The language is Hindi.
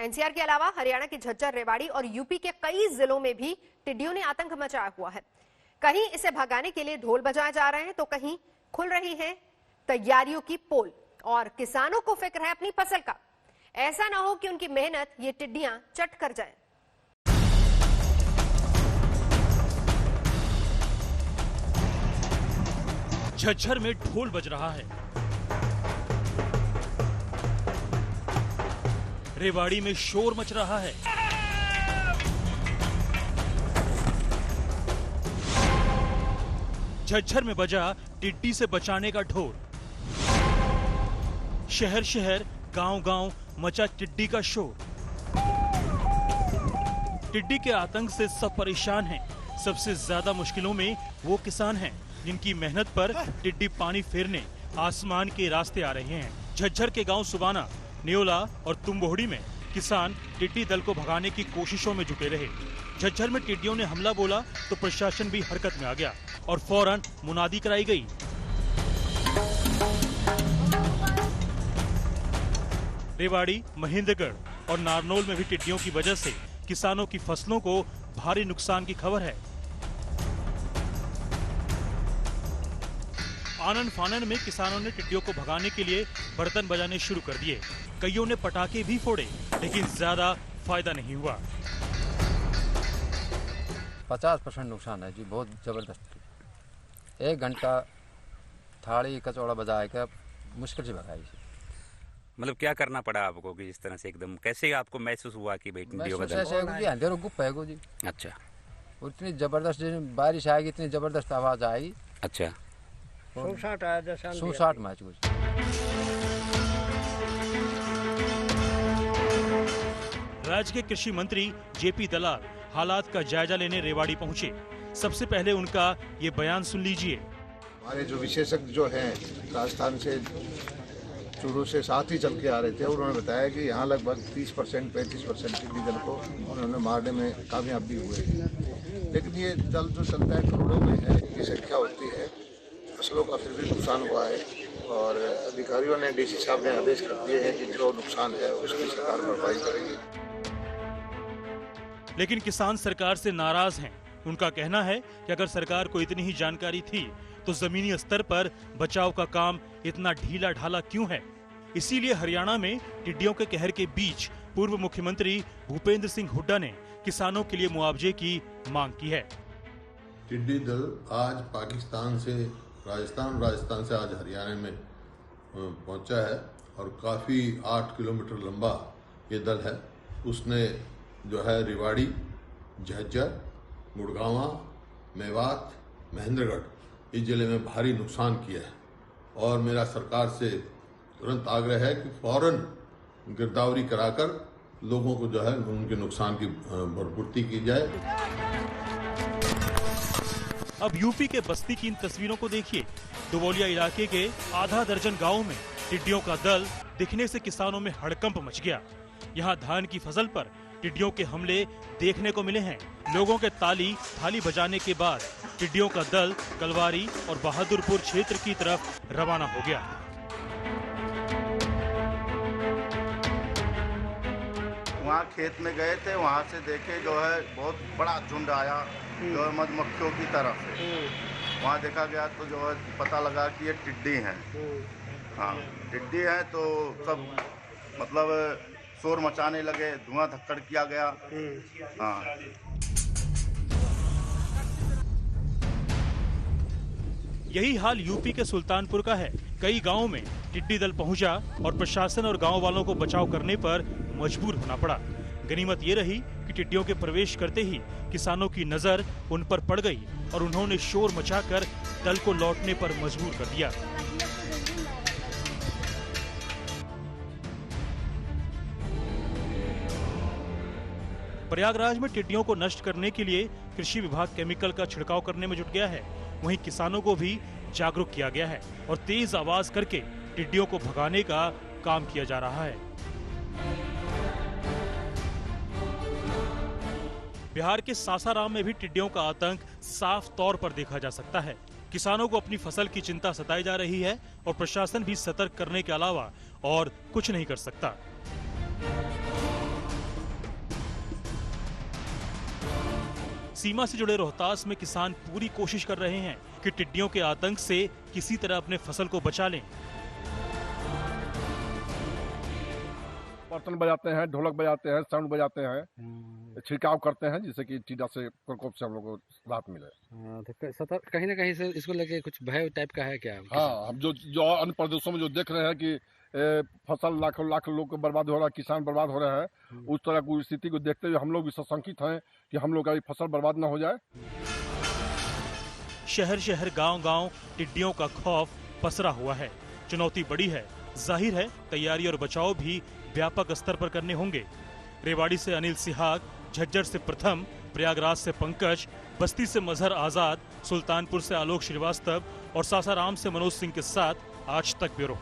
एनसीआर के अलावा हरियाणा के झज्जर, रेवाड़ी और यूपी के कई जिलों में भी टिड्डियों ने आतंक मचाया हुआ है। कहीं इसे भगाने के लिए ढोल बजाए जा रहे हैं तो कहीं खुल रही है तैयारियों की पोल और किसानों को फिक्र है अपनी फसल का। ऐसा ना हो कि उनकी मेहनत ये टिड्डियां चट कर जाएं। झज्जर में ढोल बज रहा है, रेवाड़ी में शोर मच रहा है, झज्जर में बजा टिड्डी से बचाने का ढोल। शहर शहर, गांव गांव मचा टिड्डी का शोर। टिड्डी के आतंक से सब परेशान हैं। सबसे ज्यादा मुश्किलों में वो किसान हैं जिनकी मेहनत पर टिड्डी पानी फेरने आसमान के रास्ते आ रहे हैं। झज्जर के गांव सुबाना, न्योला और तुम्बोहड़ी में किसान टिड्डी दल को भगाने की कोशिशों में जुटे रहे। झज्जर में टिड्डियों ने हमला बोला तो प्रशासन भी हरकत में आ गया और फौरन मुनादी कराई गई। रेवाड़ी, महेंद्रगढ़ और नारनौल में भी टिड्डियों की वजह से किसानों की फसलों को भारी नुकसान की खबर है। आनन फानन में किसानों ने टिड्डियों को भगाने के लिए बर्तन बजाने शुरू कर दिए। कईयों ने पटाखे भी फोड़े, लेकिन ज्यादा फायदा नहीं हुआ। 50% नुकसान है जी, बहुत जबरदस्त। 1 घंटा थाली कचौड़ा बजा के मुश्किल से भगाई। मतलब क्या करना पड़ा आपको कि इस तरह से एकदम कैसे आपको महसूस हुआ कि भाई टिड्डियों का दल? अंधेरों गुप्त है जी। अच्छा। और इतनी जबरदस्त बारिश आएगी, इतनी जबरदस्त आवाज आएगी। अच्छा। सूसाट मैच कुछ। राज्य के कृषि मंत्री जेपी दलाल हालात का जायजा लेने रेवाड़ी पहुंचे। सबसे पहले उनका ये बयान सुन लीजिए। हमारे जो विशेषज्ञ जो हैं राजस्थान से शुरू से साथ ही चल के आ रहे थे, उन्होंने बताया कि यहाँ लगभग 30% 35% टिड्डी दल को उन्होंने मारने में कामयाब भी हुए। लेकिन ये दल जो चलता है करोड़ों में है, इनकी संख्या होती है, फसलों का फिर भी नुकसान हुआ है और अधिकारियों ने, डीसी साहब ने आदेश कर दिए हैं कि जो नुकसान है उसकी सरकार भरपाई करेगी। लेकिन किसान सरकार से नाराज हैं। उनका कहना है कि अगर सरकार को इतनी ही जानकारी थी तो जमीनी स्तर पर बचाव का काम इतना ढीला ढाला क्यों है। इसीलिए हरियाणा में टिड्डियों के कहर के बीच पूर्व मुख्यमंत्री भूपेंद्र सिंह हुड्डा ने किसानों के लिए मुआवजे की मांग की है। टिड्डी दल आज पाकिस्तान से राजस्थान से आज हरियाणा में पहुंचा है और काफ़ी 8 किलोमीटर लंबा ये दल है। उसने जो है रेवाड़ी, झज्जर, गुड़गांवा, मेवात, महेंद्रगढ़ इस जिले में भारी नुकसान किया है और मेरा सरकार से तुरंत आग्रह है कि फौरन गिरदावरी कराकर लोगों को जो है उनके नुकसान की भरपूर्ति की जाए। अब यूपी के बस्ती की इन तस्वीरों को देखिए। दुबौलिया इलाके के आधा दर्जन गांवों में टिड्डियों का दल दिखने से किसानों में हड़कंप मच गया। यहाँ धान की फसल पर टिड्डियों के हमले देखने को मिले हैं। लोगों के ताली थाली बजाने के बाद टिड्डियों का दल कलवारी और बहादुरपुर क्षेत्र की तरफ रवाना हो गया। वहाँ खेत में गए थे, वहाँ से देखे जो है बहुत बड़ा झुंड आया जो है मधुमक्खियों की तरफ से। वहाँ देखा गया तो जो है पता लगा कि ये टिड्डी हैं। हाँ, टिड्डी हैं तो सब मतलब शोर मचाने लगे, धुआं धक्कड़ किया गया। हाँ। यही हाल यूपी के सुल्तानपुर का है। कई गांवों में टिड्डी दल पहुंचा और प्रशासन और गांव वालों को बचाव करने पर मजबूर होना पड़ा। गनीमत ये रही कि टिड्डियों के प्रवेश करते ही किसानों की नजर उन पर पड़ गई और उन्होंने शोर मचाकर दल को लौटने पर मजबूर कर दिया। प्रयागराज में टिड्डियों को नष्ट करने के लिए कृषि विभाग केमिकल का छिड़काव करने में जुट गया है। वहीं किसानों को भी जागरूक किया गया है और तेज आवाज करके टिड्डियों को भगाने का काम किया जा रहा है। बिहार के सासाराम में भी टिड्डियों का आतंक साफ तौर पर देखा जा सकता है। किसानों को अपनी फसल की चिंता सताई जा रही है और प्रशासन भी सतर्क करने के अलावा और कुछ नहीं कर सकता। सीमा से जुड़े रोहतास में किसान पूरी कोशिश कर रहे हैं कि टिड्डियों के आतंक से किसी तरह अपने फसल को बचा लें। बर्तन बजाते हैं, ढोलक बजाते हैं, साउंड बजाते हैं, छिड़काव करते हैं जिससे कि टिड्डा से प्रकोप से हम लोग को राहत मिले। तो सतर्क कहीं ना कहीं से इसको लेके कुछ भय टाइप का है क्या? हाँ, हम जो अन्य प्रदेशों में जो देख रहे हैं कि फसल लाखों लोग को बर्बाद हो रहा है, किसान बर्बाद हो रहा है, उस तरह की स्थिति को देखते हुए हम लोग भी सशंकित हैं कि हम लोग का फसल बर्बाद न हो जाए। शहर शहर गांव-गांव टिड्डियों का खौफ पसरा हुआ है। चुनौती बड़ी है, जाहिर है तैयारी और बचाव भी व्यापक स्तर पर करने होंगे। रेवाड़ी से अनिल सिहाग, झज्जर से प्रथम, प्रयागराज से पंकज, बस्ती से मजहर आजाद, सुल्तानपुर से आलोक श्रीवास्तव और सासाराम से मनोज सिंह के साथ आज तक ब्यूरो।